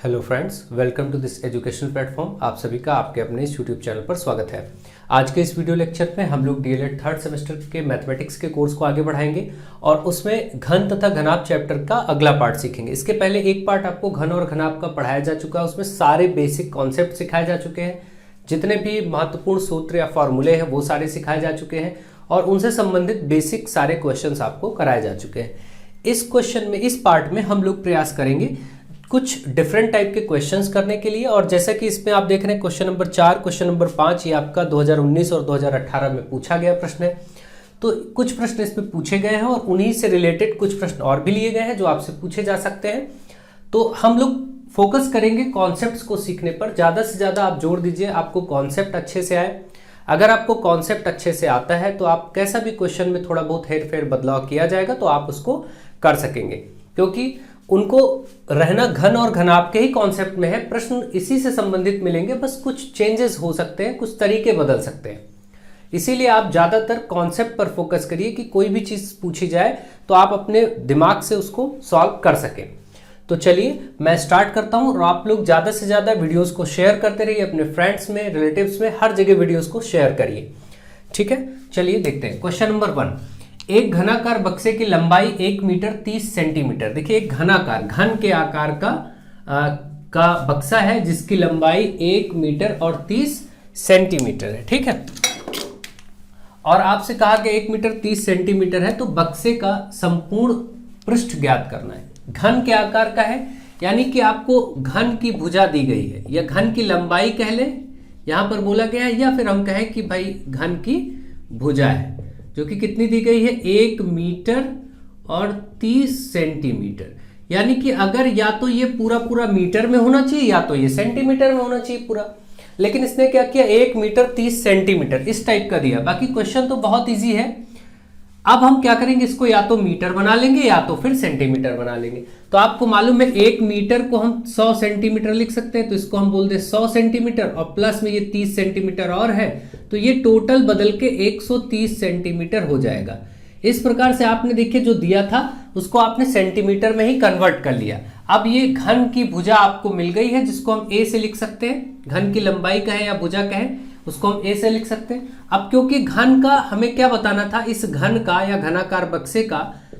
Hello friends, welcome to this educational platform. आप सभी का आपके अपने इस यूट्यूब चैनल पर स्वागत है। आज के इस वीडियो लेक्चर में हम लोग डीएलएड थर्ड सेमेस्टर के मैथमेटिक्स के कोर्स को आगे बढ़ाएंगे और उसमें घन तथा घनाभ चैप्टर का अगला पार्ट सीखेंगे। इसके पहले एक पार्ट आपको घन और घनाभ का पढ़ाया जा चुका है, उसमें सारे बेसिक कॉन्सेप्ट सिखाए जा चुके हैं। जितने भी महत्वपूर्ण सूत्र या फॉर्मूले हैं वो सारे सिखाए जा चुके हैं और उनसे संबंधित बेसिक सारे क्वेश्चंस आपको कराए जा चुके हैं। इस पार्ट में हम लोग प्रयास करेंगे कुछ डिफरेंट टाइप के क्वेश्चंस करने के लिए। और जैसा कि इसमें आप देख रहे हैं क्वेश्चन नंबर 4, क्वेश्चन नंबर 5 ये आपका 2019 और 2018 में पूछा गया प्रश्न है। तो कुछ प्रश्न इसमें पूछे गए हैं और उन्हीं से रिलेटेड कुछ प्रश्न और भी लिए गए हैं जो आपसे पूछे जा सकते हैं। तो हम लोग फोकस करेंगे कॉन्सेप्ट्स को सीखने पर। ज़्यादा से ज़्यादा आप जोर दीजिए आपको कॉन्सेप्ट अच्छे से आए। अगर आपको कॉन्सेप्ट अच्छे से आता है तो आप कैसा भी क्वेश्चन में थोड़ा बहुत हेर फेर बदलाव किया जाएगा तो आप उसको कर सकेंगे, क्योंकि उनको रहना घन और घनाभ के ही कॉन्सेप्ट में है। प्रश्न इसी से संबंधित मिलेंगे, बस कुछ चेंजेस हो सकते हैं, कुछ तरीके बदल सकते हैं। इसीलिए आप ज्यादातर कॉन्सेप्ट पर फोकस करिए कि कोई भी चीज पूछी जाए तो आप अपने दिमाग से उसको सॉल्व कर सकें। तो चलिए मैं स्टार्ट करता हूं और आप लोग ज्यादा से ज्यादा वीडियोस को शेयर करते रहिए अपने फ्रेंड्स में, रिलेटिव्स में, हर जगह वीडियोस को शेयर करिए। ठीक है, चलिए देखते हैं क्वेश्चन नंबर 1। एक घनाकार बक्से की लंबाई 1 मीटर 30 सेंटीमीटर। देखिए एक घनाकार घन के आकार का बक्सा है जिसकी लंबाई 1 मीटर और 30 सेंटीमीटर है। ठीक है, और आपसे कहा कि 1 मीटर 30 सेंटीमीटर है तो बक्से का संपूर्ण पृष्ठ ज्ञात करना है। घन के आकार का है यानी कि आपको घन की भुजा दी गई है या घन की लंबाई कह ले, यहां पर बोला गया है, या फिर हम कहें कि भाई घन की भुजा है जो कि कितनी दी गई है 1 मीटर और 30 सेंटीमीटर। यानी कि अगर या तो ये पूरा मीटर में होना चाहिए या तो ये सेंटीमीटर में होना चाहिए पूरा, लेकिन इसने क्या किया 1 मीटर 30 सेंटीमीटर इस टाइप का दिया। बाकी क्वेश्चन तो बहुत इजी है। अब हम क्या करेंगे, इसको या तो मीटर बना लेंगे या तो फिर सेंटीमीटर बना लेंगे। तो आपको मालूम है 1 मीटर को हम 100 सेंटीमीटर लिख सकते हैं, तो इसको हम बोलते हैं 100 सेंटीमीटर और प्लस में ये 30 सेंटीमीटर और है तो ये टोटल बदल के 130 सेंटीमीटर हो जाएगा। इस प्रकार से आपने देखिए जो दिया था उसको आपने सेंटीमीटर में ही कन्वर्ट कर लिया। अब ये घन की भुजा आपको मिल गई है जिसको हम ए से लिख सकते हैं। घन की लंबाई कहें या भुजा कहें उसको हम ए से लिख सकते हैं। अब क्योंकि घन का हमें क्या बताना था, इस घन का या घनाकार बक्से का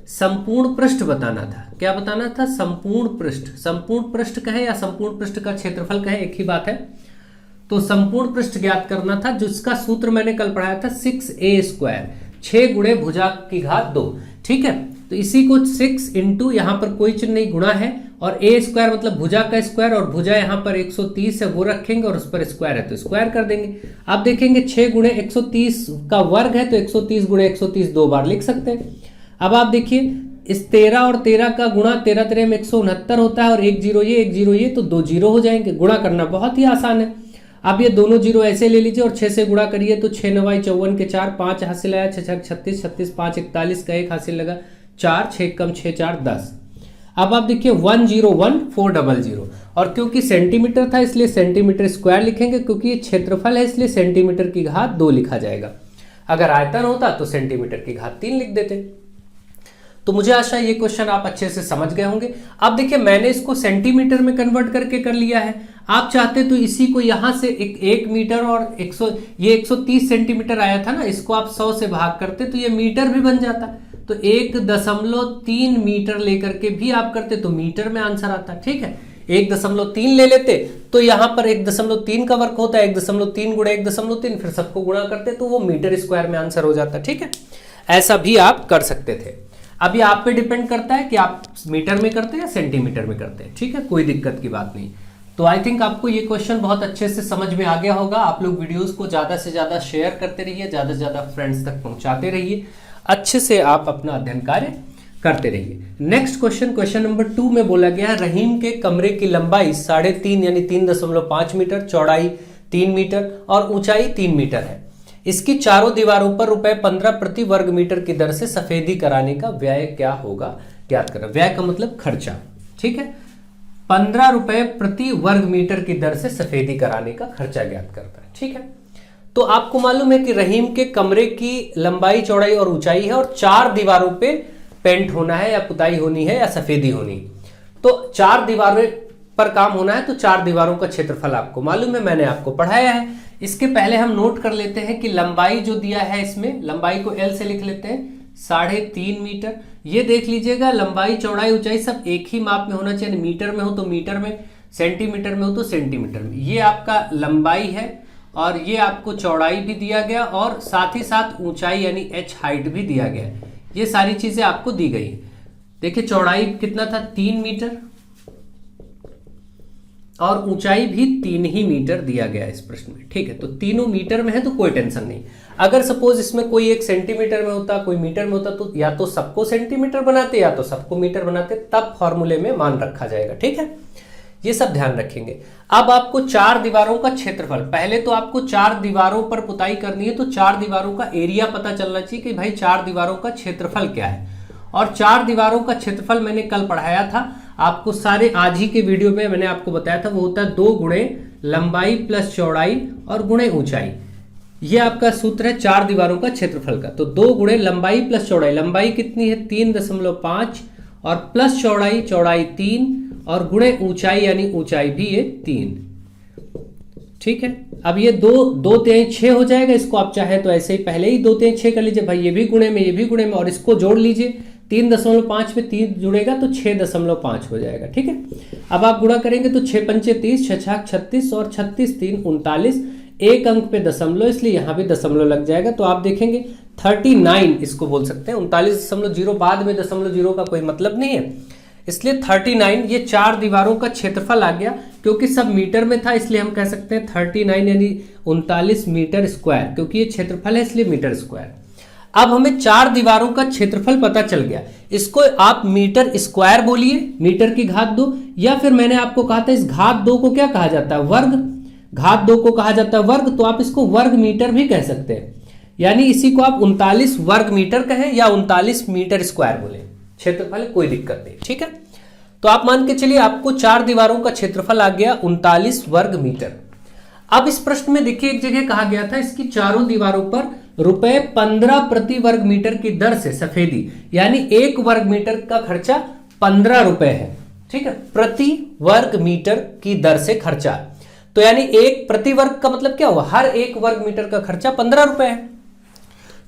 संपूर्ण पृष्ठ बताना था। क्या बताना था, संपूर्ण पृष्ठ। संपूर्ण पृष्ठ कहें या संपूर्ण पृष्ठ का क्षेत्रफल कहें एक ही बात है। तो संपूर्ण पृष्ठ ज्ञात करना था जिसका सूत्र मैंने कल पढ़ाया था 6a², 6 गुणे भुजा की घात 2। ठीक है, तो इसी को 6 इंटू यहां पर कोई चिन्ह नहीं गुणा है और a² मतलब भुजा का स्क्वायर, और भुजा यहां पर 130 है वो रखेंगे और उस पर स्क्वायर है तो स्क्वायर कर देंगे। आप देखेंगे 6 गुणे 130 का वर्ग है तो 130 गुणे 130 दो बार लिख सकते हैं। अब आप देखिए इस 13 और 13 का गुणा 13 13 में 169 होता है और एक जीरो ये तो 2 जीरो हो जाएंगे। गुणा करना बहुत ही आसान है। आप ये दोनों जीरो ऐसे ले लीजिए और 6 से गुणा करिए तो 6 9 54 के 4, 5 हासिल आया, 6 6 36, 36 5 41 का 1 हासिल लगा, 4 6 कम 6 4 10। अब आप देखिए 101400 और क्योंकि सेंटीमीटर था इसलिए सेंटीमीटर स्क्वायर लिखेंगे, क्योंकि ये क्षेत्रफल है इसलिए सेंटीमीटर की घात 2 लिखा जाएगा। अगर आयतन होता तो सेंटीमीटर की घात 3 लिख देते। तो मुझे आशा है ये क्वेश्चन आप अच्छे से समझ गए होंगे। अब देखिए मैंने इसको सेंटीमीटर में कन्वर्ट करके कर लिया है। आप चाहते तो इसी को यहां से 1 मीटर और 130 सेंटीमीटर आया था ना, इसको आप 100 से भाग करते तो ये मीटर भी बन जाता। तो 1.3 मीटर लेकर के भी आप करते तो मीटर में आंसर आता। ठीक है, 1.3 ले लेते तो यहां पर 1.3 का वर्क होता है, 1.3 गुणे 1.3 फिर सबको गुणा करते तो वो मीटर स्क्वायर में आंसर हो जाता। ठीक है, ऐसा भी आप कर सकते थे। अब ये आप पे डिपेंड करता है कि आप मीटर में करते हैं या सेंटीमीटर में करते हैं। ठीक है, कोई दिक्कत की बात नहीं। तो आई थिंक आपको ये क्वेश्चन बहुत अच्छे से समझ में आ गया होगा। आप लोग वीडियोस को ज्यादा से ज्यादा शेयर करते रहिए, ज्यादा से ज्यादा फ्रेंड्स तक पहुंचाते रहिए, अच्छे से आप अपना अध्ययन कार्य करते रहिए। नेक्स्ट क्वेश्चन नंबर 2 में बोला गया है रहीम के कमरे की लंबाई 3.5 यानी 3.5 मीटर, चौड़ाई 3 मीटर और ऊंचाई 3 मीटर है। इसकी चारों दीवारों पर ₹15 प्रति वर्ग मीटर की दर से सफेदी कराने का व्यय क्या होगा, ज्ञात करें। व्यय का मतलब खर्चा। ठीक है, 15 रुपए प्रति वर्ग मीटर की दर से सफेदी कराने का खर्चा ज्ञात करता है। ठीक है, तो आपको मालूम है कि रहीम के कमरे की लंबाई, चौड़ाई और ऊंचाई है और 4 दीवारों पे पेंट होना है या पुताई होनी है या सफेदी होनी। तो 4 दीवारें पर काम होना है तो 4 दीवारों का क्षेत्रफल आपको मालूम है, मैंने आपको पढ़ाया है। इसके पहले हम नोट कर लेते हैं कि लंबाई जो दिया है, इसमें लंबाई को L से लिख लेते हैं 3.5 मीटर। ये देख लीजिएगा लंबाई चौड़ाई ऊंचाई सब एक ही माप में होना चाहिए, मीटर में हो तो मीटर में, सेंटीमीटर में हो तो सेंटीमीटर में। ये आपका लंबाई है और ये आपको चौड़ाई भी दिया गया और साथ ही साथ ऊंचाई यानी h हाइट भी दिया गया। ये सारी चीजें आपको दी गई। देखिए चौड़ाई कितना था 3 मीटर और ऊंचाई भी 3 ही मीटर दिया गया इस प्रश्न में। ठीक है, तो तीनों मीटर में है तो कोई टेंशन नहीं। अगर सपोज इसमें कोई एक सेंटीमीटर में होता, कोई मीटर में होता, तो या तो सबको सेंटीमीटर बनाते या तो सबको मीटर बनाते, तब फॉर्मूले में मान रखा जाएगा। ठीक है, ये सब ध्यान रखेंगे। अब आपको 4 दीवारों का क्षेत्रफल, पहले तो आपको 4 दीवारों पर पुताई करनी है तो 4 दीवारों का एरिया पता चलना चाहिए कि भाई 4 दीवारों का क्षेत्रफल क्या है। और 4 दीवारों का क्षेत्रफल मैंने कल पढ़ाया था आपको, सारे आज ही के वीडियो में मैंने आपको बताया था। वो होता है 2 गुणे लंबाई प्लस चौड़ाई और गुणे ऊंचाई। ये आपका सूत्र है 4 दीवारों का क्षेत्रफल का। तो 2 गुणे लंबाई प्लस चौड़ाई, लंबाई कितनी है 3.5 और प्लस चौड़ाई 3 और गुणे ऊंचाई यानी ऊंचाई भी ये 3। ठीक है, अब ये 2 3 6 हो जाएगा। इसको आप चाहे तो ऐसे ही पहले ही 2 3 6 कर लीजिए भाई, ये भी गुणे में ये भी गुणे में, और इसको जोड़ लीजिए 3.5 में 3 जुड़ेगा तो 6.5 हो जाएगा। ठीक है, अब आप गुणा करेंगे तो 6 पंचे 30, 6 छाक 36 और 36 3 39। एक अंक पे दशमलव, इसलिए यहां भी दशमलव लग जाएगा। तो आप देखेंगे 39 इसको बोल सकते हैं। 39.0 बाद में .0 का कोई मतलब नहीं है, इसलिए 39 ये 4 दीवारों का क्षेत्रफल आ गया। क्योंकि सब मीटर में था इसलिए हम कह सकते हैं 39 यानी 39 मीटर स्क्वायर, क्योंकि ये क्षेत्रफल है इसलिए मीटर स्क्वायर। अब हमें 4 दीवारों का क्षेत्रफल पता चल गया। इसको आप मीटर स्क्वायर बोलिए, मीटर की घात 2, या फिर मैंने आपको कहा था इस घात 2 को क्या कहा जाता है, वर्ग। घात 2 को कहा जाता है वर्ग, तो आप इसको वर्ग मीटर भी कह सकते हैं। यानी इसी को आप 39 वर्ग मीटर कहें या 39 मीटर स्क्वायर बोले, क्षेत्रफल कोई दिक्कत नहीं। ठीक है, तो आप मान के चलिए आपको 4 दीवारों का क्षेत्रफल आ गया 39 वर्ग मीटर। अब इस प्रश्न में देखिए एक जगह कहा गया था इसकी चारों दीवारों पर ₹15 प्रति वर्ग मीटर की दर से सफेदी, यानी 1 वर्ग मीटर का खर्चा 15 रुपए है। ठीक है, प्रति वर्ग मीटर की दर से खर्चा, तो यानी 1 प्रति वर्ग का मतलब क्या हुआ, हर 1 वर्ग मीटर का खर्चा 15 रुपए है।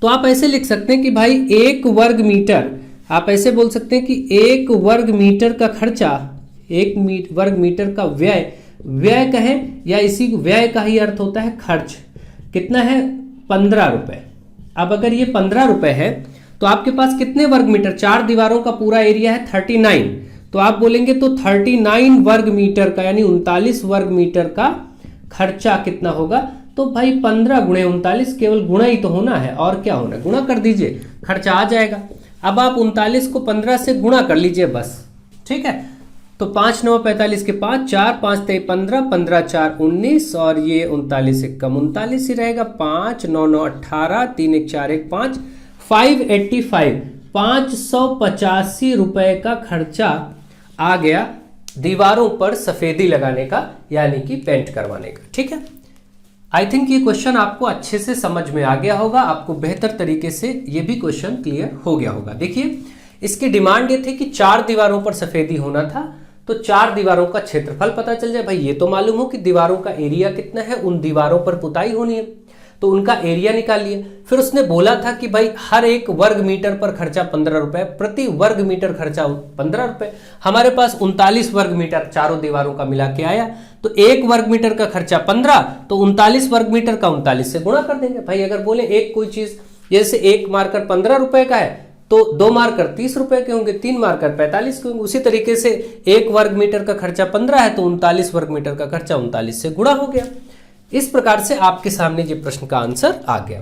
तो आप ऐसे लिख सकते हैं कि भाई 1 वर्ग मीटर, आप ऐसे बोल सकते हैं कि 1 वर्ग मीटर का खर्चा, 1 वर्ग मीटर का व्यय कहें या इसी व्यय का ही अर्थ होता है खर्च, कितना है 15 रुपए। अब अगर ये 15 रुपए है तो आपके पास कितने वर्ग मीटर, 4 दीवारों का पूरा एरिया है 39, तो आप बोलेंगे तो 39 वर्ग मीटर का यानी 39 वर्ग मीटर का खर्चा कितना होगा। तो भाई 15 गुणे 39, केवल गुणा ही तो होना है और क्या होना है, गुणा कर दीजिए, खर्चा आ जाएगा। अब आप 39 को 15 से गुणा कर लीजिए बस। ठीक है, तो 5 9 45 के 5, 4 5 3 15, 15 4 19 और ये 39 एक कम 39 ही रहेगा, 5 9 9 18, 3 1 4 1 5, 585 585 रुपए का खर्चा आ गया दीवारों पर सफेदी लगाने का, यानी कि पेंट करवाने का। ठीक है, आई थिंक ये क्वेश्चन आपको अच्छे से समझ में आ गया होगा, आपको बेहतर तरीके से ये भी क्वेश्चन क्लियर हो गया होगा। देखिए इसकी डिमांड ये थी कि 4 दीवारों पर सफेदी होना था, तो 4 दीवारों का क्षेत्रफल पता चल जाए। भाई ये तो मालूम हो कि दीवारों का एरिया कितना है, उन दीवारों पर पुताई होनी है तो उनका एरिया निकालिए। फिर उसने बोला था कि भाई हर 1 वर्ग मीटर पर खर्चा 15 रुपए, प्रति वर्ग मीटर खर्चा 15 रुपए। हमारे पास 39 वर्ग मीटर चारों दीवारों का मिला के आया, तो 1 वर्ग मीटर का खर्चा 15, तो 39 वर्ग मीटर का 39 से गुणा कर देंगे। भाई अगर बोले एक कोई चीज जैसे 1 मार्कर 15 रुपए का है तो 2 मार्कर 30 रुपए के होंगे, 3 मार्कर 45 के होंगे। उसी तरीके से 1 वर्ग मीटर का खर्चा 15 है तो 39 वर्ग मीटर का खर्चा 39 से गुणा हो गया। इस प्रकार से आपके सामने ये प्रश्न का आंसर आ गया।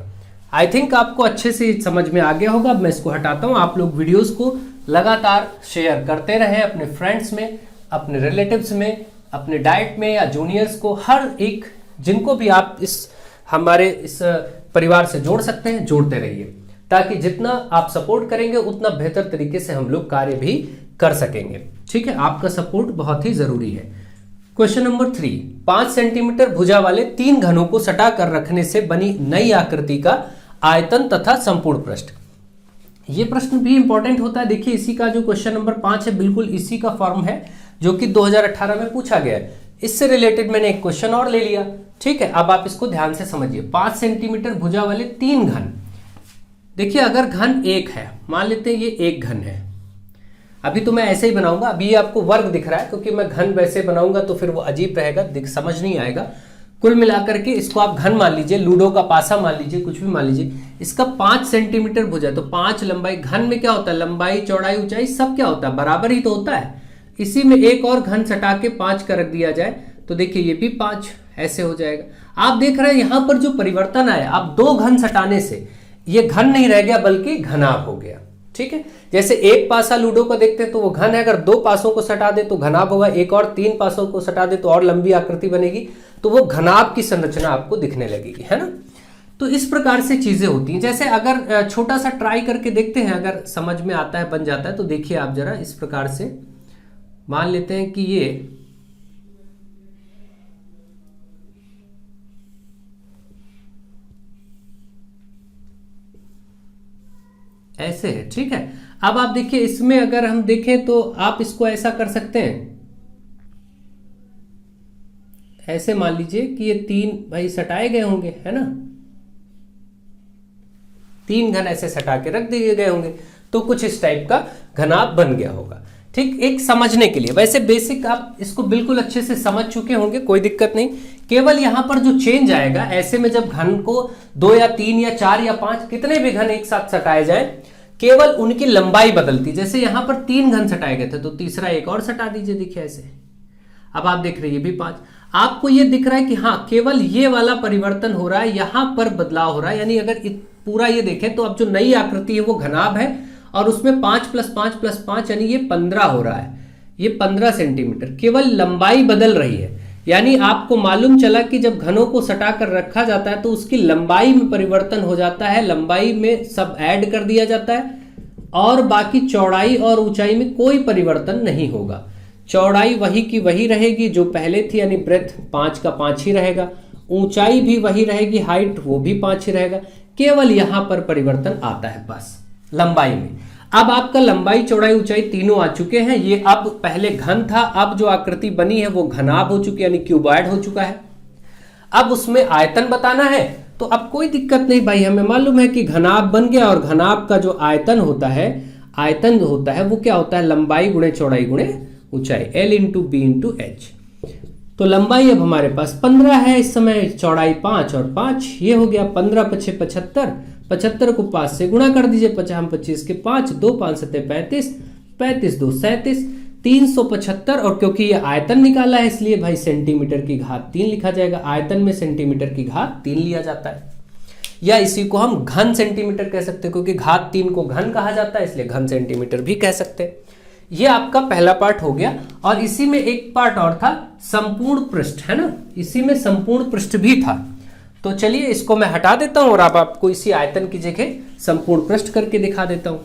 आई थिंक आपको अच्छे से समझ में आ गया होगा। अब मैं इसको हटाता हूं, आप लोग वीडियोस को लगातार शेयर करते रहे अपने फ्रेंड्स में, अपने रिलेटिव्स में, अपने डाइट में या जूनियर्स को, हर एक जिनको भी आप हमारे इस परिवार से जोड़ सकते हैं जोड़ते रहिए, ताकि जितना आप सपोर्ट करेंगे उतना बेहतर तरीके से हम लोग कार्य भी कर सकेंगे। ठीक है, आपका सपोर्ट बहुत ही जरूरी है। क्वेश्चन नंबर 3, 5 सेंटीमीटर भुजा वाले 3 घनों को सटा कर रखने से बनी नई आकृति का आयतन तथा संपूर्ण पृष्ठ। ये प्रश्न भी इंपॉर्टेंट होता है। देखिए इसी का जो क्वेश्चन नंबर 5 है बिल्कुल इसी का फॉर्म है। जो कि 2018 में पूछा गया है। इससे रिलेटेड मैंने एक क्वेश्चन और ले लिया, ठीक है। अब आप इसको ध्यान से समझिए। 5 सेंटीमीटर भुजा वाले 3 घन। देखिए अगर घन एक है, मान लेते हैं ये एक घन है, अभी तो मैं ऐसे ही बनाऊंगा, अभी ये आपको वर्ग दिख रहा है, क्योंकि मैं घन वैसे बनाऊंगा तो फिर वो अजीब रहेगा, समझ नहीं आएगा। कुल मिलाकर के इसको आप घन मान लीजिए, लूडो का पासा मान लीजिए, कुछ भी मान लीजिए। इसका 5 सेंटीमीटर भुजा है तो 5 लंबाई, घन में क्या होता है, लंबाई चौड़ाई ऊंचाई सब क्या होता है, बराबर ही तो होता है। इसी में एक और घन सटा के 5 का रख दिया जाए तो देखिए ये भी 5 ऐसे हो जाएगा। आप देख रहे हैं यहां पर जो परिवर्तन आया, आप 2 घन सटाने से ये घन नहीं रह गया बल्कि घनाभ हो गया, ठीक है। जैसे एक पासा लूडो को देखते हैं तो वो घन है, अगर 2 पासों को सटा दे तो घनाभ होगा, एक और 3 पासों को सटा दे तो और लंबी आकृति बनेगी, तो वो घनाभ की संरचना आपको दिखने लगेगी, है ना। तो इस प्रकार से चीजें होती हैं। जैसे अगर छोटा सा ट्राई करके देखते हैं, अगर समझ में आता है, बन जाता है, तो देखिए आप जरा इस प्रकार से मान लेते हैं कि ये ऐसे है, ठीक है। अब आप देखिए इसमें अगर हम देखें तो आप इसको ऐसा कर सकते हैं, ऐसे मान लीजिए कि ये 3 भाई सटाए गए होंगे, है ना, 3 घन ऐसे सटा के रख दिए गए होंगे, तो कुछ इस टाइप का घनाभ बन गया होगा, ठीक। एक समझने के लिए, वैसे बेसिक आप इसको बिल्कुल अच्छे से समझ चुके होंगे, कोई दिक्कत नहीं। केवल यहां पर जो चेंज आएगा, ऐसे में जब घन को 2 या 3 या 4 या 5 कितने भी घन एक साथ सटाए जाए, केवल उनकी लंबाई बदलती। जैसे यहां पर 3 घन सटाए गए थे तो तीसरा एक और सटा दीजिए, देखिए ऐसे। अब आप देख रहे हैं ये भी 5। आपको ये दिख रहा है कि हाँ केवल ये वाला परिवर्तन हो रहा है, यहां पर बदलाव हो रहा है। यानी अगर पूरा ये देखें तो अब जो नई आकृति है वो घनाभ है, और उसमें 5 + 5 + 5 यानी ये 15 हो रहा है, ये 15 सेंटीमीटर, केवल लंबाई बदल रही है। यानी आपको मालूम चला कि जब घनों को सटा कर रखा जाता है तो उसकी लंबाई में परिवर्तन हो जाता है, लंबाई में सब ऐड कर दिया जाता है, और बाकी चौड़ाई और ऊंचाई में कोई परिवर्तन नहीं होगा। चौड़ाई वही की वही रहेगी जो पहले थी, यानी ब्रेथ 5 का 5 ही रहेगा, ऊंचाई भी वही रहेगी, हाइट वो भी 5 ही रहेगा, केवल यहां पर परिवर्तन आता है बस लंबाई में। अब आपका लंबाई चौड़ाई ऊंचाई तीनों आ चुके हैं। ये अब पहले घन था, अब जो आकृति बनी है वो घनाभ हो चुकी है, यानी क्यूबॉइड हो चुका है। अब उसमें आयतन बताना है तो अब कोई दिक्कत नहीं भाई, हमें मालूम है कि घनाभ बन गया, और घनाभ का जो आयतन होता है वो क्या होता है, लंबाई गुणे चौड़ाई गुणे ऊंचाई, L × B × H। तो लंबाई अब हमारे पास 15 है इस समय, चौड़ाई 5 और 5, ये हो गया 15 × 5 = 75, 75 को 5 से गुणा कर दीजिए, 50 × 25 के 5, 2 × 5 = 35, 35 × 2 = 37, 375। और क्योंकि ये आयतन निकाला है इसलिए भाई सेंटीमीटर की घात 3 लिखा जाएगा। आयतन में सेंटीमीटर की घात 3 लिया जाता है, या इसी को हम घन सेंटीमीटर कह सकते हैं, क्योंकि घात 3 को घन कहा जाता है, इसलिए घन सेंटीमीटर भी कह सकते हैं। ये आपका पहला पार्ट हो गया। और इसी में एक पार्ट और था, संपूर्ण पृष्ठ, है ना, इसी में संपूर्ण पृष्ठ भी था। तो चलिए इसको मैं हटा देता हूं और आपको इसी आयतन की जगह संपूर्ण पृष्ठ करके दिखा देता हूं।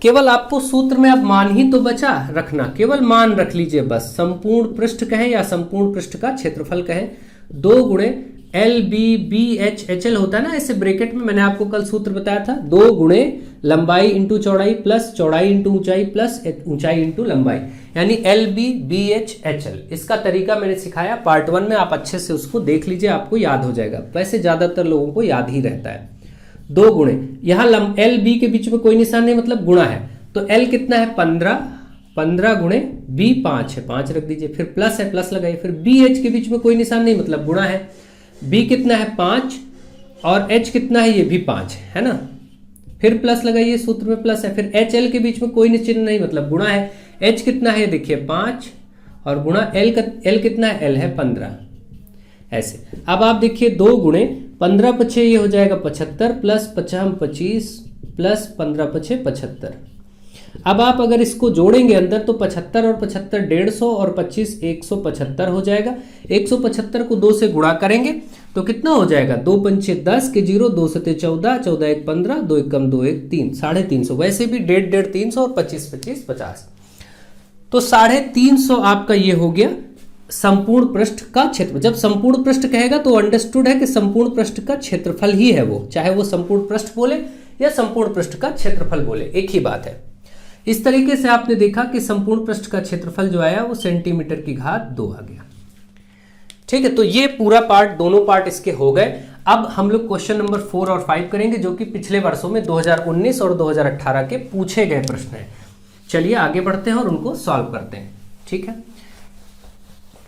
केवल आपको सूत्र में अब मान ही तो बचा रखना, केवल मान रख लीजिए बस। संपूर्ण पृष्ठ कहें या संपूर्ण पृष्ठ का क्षेत्रफल कहें, 2 × LBBH होता है ना, ऐसे ब्रैकेट में मैंने आपको कल सूत्र बताया था, 2 × लंबाई × चौड़ाई प्लस चौड़ाई × ऊंचाई प्लस ऊंचाई × लंबाई, यानी LBBH। इसका तरीका मैंने सिखाया पार्ट 1 में, आप अच्छे से उसको देख लीजिए, आपको याद हो जाएगा। वैसे ज्यादातर लोगों को याद ही रहता है। 2 × यहाँ LB के बीच में कोई निशान नहीं, मतलब गुणा है, तो L कितना है 15, 15 × B 5 है, 5 रख दीजिए, फिर प्लस है, प्लस लगाइए, फिर BH के बीच में कोई निशान नहीं, मतलब गुणा है। B कितना है 5 और H कितना है, ये भी 5 है ना, फिर प्लस लगाइए, सूत्र में प्लस है, फिर HL के बीच में कोई चिन्ह नहीं, मतलब गुणा है। H कितना है देखिए 5 और गुणा L कितना है, L है 15, ऐसे। अब आप देखिए 2 × 15 × 5 ये हो जाएगा 75 प्लस 50 × 25 प्लस 15 × 5 75। अब आप अगर इसको जोड़ेंगे अंदर तो 75 और 75 150 और 25 175 हो जाएगा। 175 को 2 से गुणा करेंगे तो कितना हो जाएगा, 2 × 5 10 के 0, 2 × 7 14, 14 × 1 15, 2 × 1 2 1 3, 350। वैसे भी 1.5 300 और 25 25 50, तो 350 आपका ये हो गया संपूर्ण पृष्ठ का क्षेत्र। जब संपूर्ण पृष्ठ कहेगा तो अंडरस्टूड है कि संपूर्ण पृष्ठ का क्षेत्रफल ही है वो, चाहे वो संपूर्ण पृष्ठ बोले या संपूर्ण पृष्ठ का क्षेत्रफल बोले, एक ही बात है। इस तरीके से आपने देखा कि संपूर्ण पृष्ठ का क्षेत्रफल जो आया वो सेंटीमीटर की घात 2 आ गया। ठीक है, तो ये पूरा पार्ट, दोनों पार्ट इसके हो गए। अब हम लोग क्वेश्चन नंबर 4 और 5 करेंगे, जो कि पिछले वर्षों में 2019 और 2018 के पूछे गए प्रश्न हैं। चलिए आगे बढ़ते हैं और उनको सॉल्व करते हैं। ठीक है,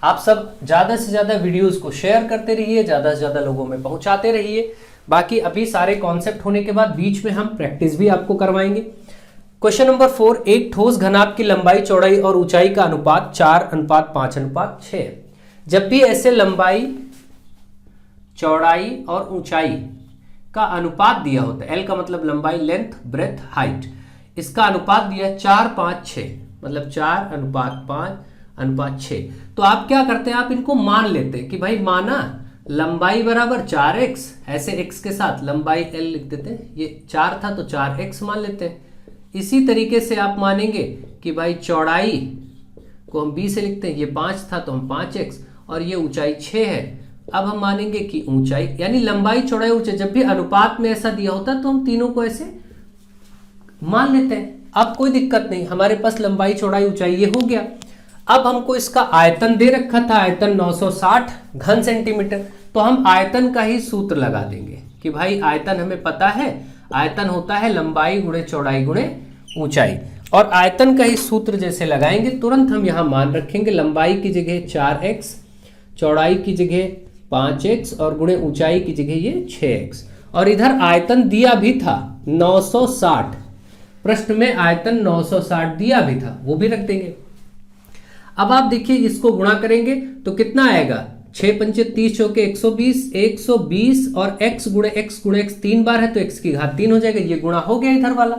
आप सब ज्यादा से ज्यादा वीडियोस को शेयर करते रहिए, ज्यादा से ज्यादा लोगों में पहुंचाते रहिए। बाकी अभी सारे कॉन्सेप्ट होने के बाद बीच में हम प्रैक्टिस भी आपको करवाएंगे। क्वेश्चन नंबर 4, एक ठोस घनाभ की लंबाई, चौड़ाई और ऊंचाई का अनुपात 4:5:6 है। जब भी ऐसे लंबाई, चौड़ाई और ऊंचाई का अनुपात दिया होता है, एल का मतलब लंबाई, लेंथ, ब्रेथ, हाइट, इसका अनुपात दिया है 4:5:6, मतलब 4:5:6। तो आप क्या करते हैं, आप इनको मान लेते हैं कि भाई माना लंबाई बराबर 4x, ऐसे x के साथ लंबाई l लिख देते हैं, ये 4 था तो 4x मान लेते हैं। इसी तरीके से आप मानेंगे कि भाई चौड़ाई को हम b से लिखते हैं, ये 5 था तो हम 5x, और ये ऊंचाई 6 है। अब हम मानेंगे कि ऊंचाई यानी लंबाई, चौड़ाई, ऊंचाई, जब भी अनुपात में ऐसा दिया होता है तो हम तीनों को ऐसे मान लेते हैं। अब कोई दिक्कत नहीं, हमारे पास लंबाई, चौड़ाई, ऊंचाई ये हो गया। अब हमको इसका आयतन दे रखा था, आयतन 960 घन सेंटीमीटर, तो हम आयतन का ही सूत्र लगा देंगे कि भाई आयतन हमें पता है, आयतन होता है लंबाई गुणे चौड़ाई गुणे ऊंचाई, और आयतन का ही सूत्र जैसे लगाएंगे तुरंत हम यहां मान रखेंगे लंबाई की जगह 4x, चौड़ाई की जगह 5x और गुणे ऊंचाई की जगह ये 6x, और इधर आयतन दिया भी था 960, प्रश्न में आयतन 960 दिया भी था, वो भी रख देंगे। अब आप देखिए इसको गुणा करेंगे तो कितना आएगा, 6 पंचे 30 चौके 120, 120 और x गुणे x 3 बार है तो x की घात 3 हो जाएगा, ये गुणा हो गया इधर वाला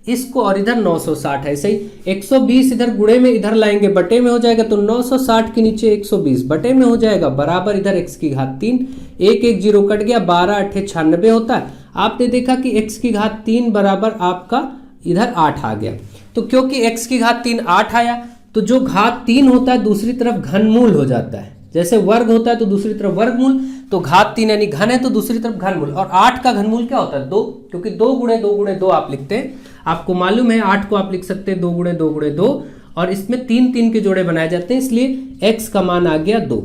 इसको, और इधर 960 है, सही 120 इधर गुणे में इधर लाएंगे बटे में हो जाएगा, तो 960 के नीचे 120 बटे में हो जाएगा, बराबर इधर x की घात 3, 1 1 0 कट गया, 12 8 96 होता है। आपने देखा कि x की घात 3 बराबर आपका इधर 8 आ गया, तो क्योंकि x की घात 3 8 आया, तो जो घात 3 होता है दूसरी तरफ घनमूल हो जाता है, जैसे वर्ग होता है तो दूसरी तरफ वर्गमूल, तो घात 3 यानी घन है तो दूसरी तरफ घनमूल, और 8 का घनमूल क्या होता है 2, क्योंकि 2 गुणे 2 आप लिखते हैं, आपको मालूम है 8 को आप लिख सकते हैं 2 गुणे 2, और इसमें 3 3 के जोड़े बनाए जाते हैं, इसलिए x का मान आ गया 2।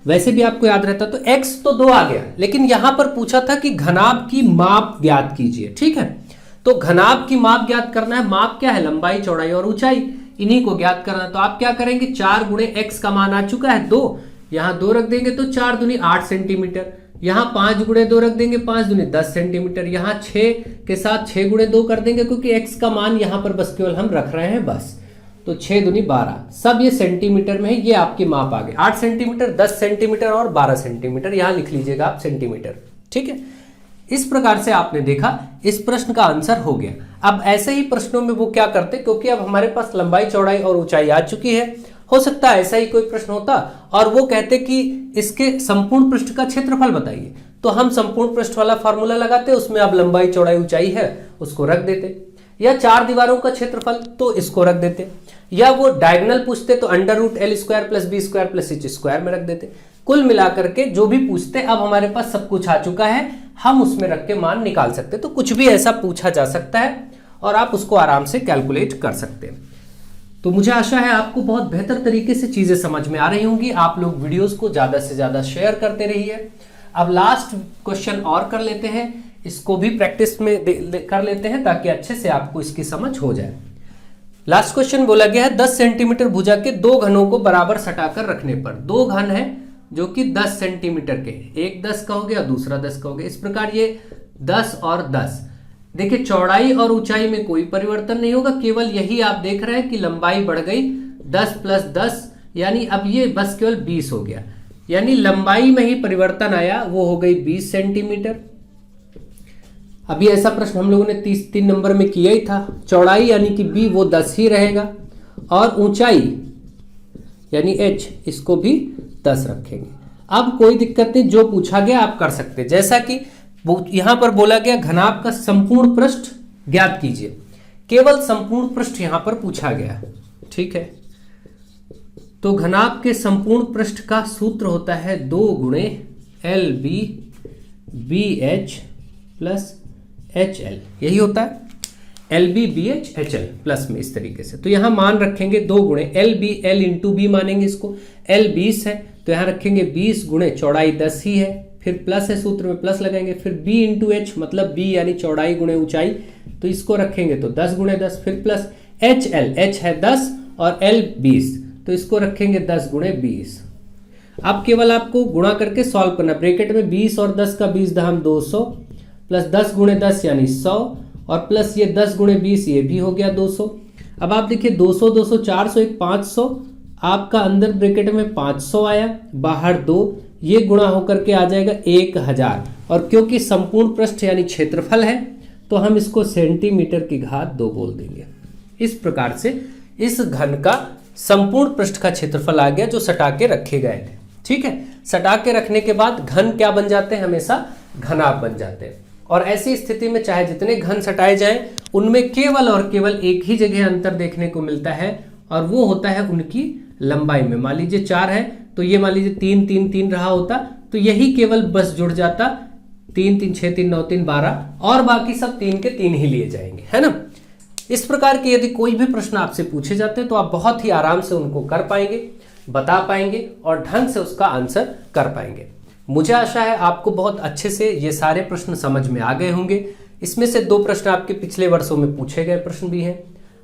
वैसे भी आपको याद रहता तो x तो 2 आ गया, लेकिन यहां पर पूछा था कि घनाभ की माप ज्ञात कीजिए। ठीक है, तो घनाभ की माप ज्ञात करना है, माप क्या है, लंबाई, चौड़ाई और ऊंचाई, इन्हीं को ज्ञात करना है। तो आप क्या करेंगे, 4 गुणे x का मान आ चुका है 2, यहां 2 रख देंगे तो 4 दूनी 8 सेंटीमीटर, यहां 5 गुणे 2 रख देंगे, 5 दूनी 10 सेंटीमीटर, यहां 6 के साथ 6 गुणे 2 कर देंगे, क्योंकि x का मान यहां पर बस केवल हम रख रहे हैं बस, तो 6 दूनी 12, सब ये सेंटीमीटर में है, ये आपकी माप आ गई 8 सेंटीमीटर, 10 सेंटीमीटर और 12 सेंटीमीटर, यहां लिख लीजिएगा आप सेंटीमीटर। ठीक है, इस प्रकार से आपने देखा इस प्रश्न का आंसर हो गया। अब ऐसे ही प्रश्नों में वो क्या करते, क्योंकि अब हमारे पास लंबाई, चौड़ाई और ऊंचाई आ चुकी है, हो सकता है ऐसा ही कोई प्रश्न होता और वो कहते कि इसके संपूर्ण पृष्ठ का क्षेत्रफल बताइए, तो हम संपूर्ण पृष्ठ वाला फॉर्मूला लगाते, उसमें अब लंबाई, चौड़ाई, ऊंचाई है उसको रख देते, या 4 दीवारों का क्षेत्रफल तो इसको रख देते, या वो डायगोनल पूछते तो √L² + B² + H² में रख देते। कुल मिलाकर के जो भी पूछते, अब हमारे पास सब कुछ आ चुका है, हम उसमें रख के मान निकाल सकते, तो कुछ भी ऐसा पूछा जा सकता है और आप उसको आराम से कैलकुलेट कर सकते हैं। तो मुझे आशा है आपको बहुत बेहतर तरीके से चीजें समझ में आ रही होंगी। आप लोग वीडियोस को ज्यादा से ज्यादा शेयर करते रहिए। अब लास्ट क्वेश्चन और कर लेते हैं, इसको भी प्रैक्टिस में कर लेते हैं ताकि अच्छे से आपको इसकी समझ हो जाए। लास्ट क्वेश्चन बोला गया है 10 सेंटीमीटर भुजा के 2 घनों को बराबर सटाकर रखने पर, 2 घन है जो कि 10 सेंटीमीटर के, एक 10 का हो गया, दूसरा 10 का हो गया, इस प्रकार ये 10 और 10। देखिए चौड़ाई और ऊंचाई में कोई परिवर्तन नहीं होगा, केवल यही आप देख रहे हैं कि लंबाई बढ़ गई 10 + 10, यानी अब ये बस केवल 20 हो गया, यानी लंबाई में ही परिवर्तन आया, वो हो गई 20 सेंटीमीटर। अभी ऐसा प्रश्न हम लोगों ने 3 नंबर में किया ही था। चौड़ाई यानी कि b वो 10 ही रहेगा, और ऊंचाई यानी h इसको भी 10 रखेंगे। अब कोई दिक्कत नहीं, जो पूछा गया आप कर सकते, जैसा कि यहां पर बोला गया घनाभ का संपूर्ण पृष्ठ ज्ञात कीजिए, केवल संपूर्ण पृष्ठ यहां पर पूछा गया। ठीक है, तो घनाभ के संपूर्ण पृष्ठ का सूत्र होता है 2 गुणे LB BH + HL, यही होता है। LBBH HL प्लस में, इस तरीके से। तो यहाँ मान रखेंगे 2 गुणे LB, L इंटू बी मानेंगे इसको। L 20 है तो यहाँ रखेंगे 20 गुणे चौड़ाई 10 ही है, फिर प्लस है सूत्र में प्लस लगाएंगे, फिर B इंटू H मतलब B यानी चौड़ाई गुणे ऊंचाई, तो इसको रखेंगे तो 10 गुणे 10, फिर प्लस HL, H है 10 और L 20 तो इसको रखेंगे 10 गुणे 20। अब केवल आपको गुणा करके सॉल्व करना, ब्रैकेट में 20 और 10 का 20 दहम 200 प्लस 10 गुणे 10 यानी 100 और प्लस ये 10 गुणे 20 ये भी हो गया 200। अब आप देखिए 200 200 400 एक 500, आपका अंदर ब्रैकेट में 500 आया, बाहर 2, ये गुणा होकर के आ जाएगा 1000। और क्योंकि संपूर्ण पृष्ठ यानी क्षेत्रफल है तो हम इसको सेंटीमीटर की घात 2 बोल देंगे। इस प्रकार से इस घन का संपूर्ण पृष्ठ का क्षेत्रफल आ गया जो सटा के रखे गए थे। ठीक है, सटा के रखने के बाद घन क्या बन जाते हैं, हमेशा घनाभ बन जाते हैं। और ऐसी स्थिति में चाहे जितने घन सटाए जाएं उनमें केवल और केवल एक ही जगह अंतर देखने को मिलता है और वो होता है उनकी लंबाई में। मान लीजिए 4 है तो ये मान लीजिए 3 3 3 रहा होता तो यही केवल बस जुड़ जाता, 3 3 6 3 9 3 12 और बाकी सब 3 के 3 ही लिए जाएंगे, है ना। इस प्रकार के यदि कोई भी प्रश्न आपसे पूछे जाते हैं तो आप बहुत ही आराम से उनको कर पाएंगे, बता पाएंगे और ढंग से उसका आंसर कर पाएंगे। मुझे आशा है आपको बहुत अच्छे से ये सारे प्रश्न समझ में आ गए होंगे। इसमें से 2 प्रश्न आपके पिछले वर्षों में पूछे गए प्रश्न भी हैं।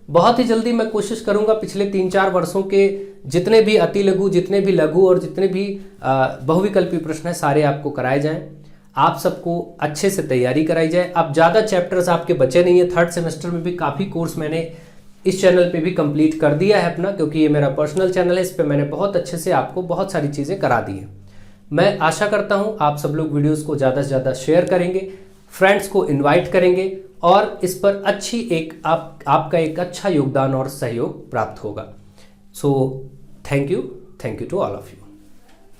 बहुत ही जल्दी मैं कोशिश करूंगा पिछले 3-4 वर्षों के जितने भी अति लघु, जितने भी लघु और जितने भी बहुविकल्पी प्रश्न हैं सारे आपको कराए जाएं, आप सबको अच्छे से तैयारी कराई जाए। अब ज़्यादा चैप्टर्स आपके बचे नहीं है, 3rd सेमेस्टर में भी काफ़ी कोर्स मैंने इस चैनल पे भी कंप्लीट कर दिया है अपना, क्योंकि ये मेरा पर्सनल चैनल है, इस पे मैंने बहुत अच्छे से आपको बहुत सारी चीज़ें करा दी हैं। मैं आशा करता हूँ आप सब लोग वीडियोस को ज़्यादा से ज़्यादा शेयर करेंगे, फ्रेंड्स को इनवाइट करेंगे और इस पर अच्छी एक आपका एक अच्छा योगदान और सहयोग प्राप्त होगा। So thank you to all of you.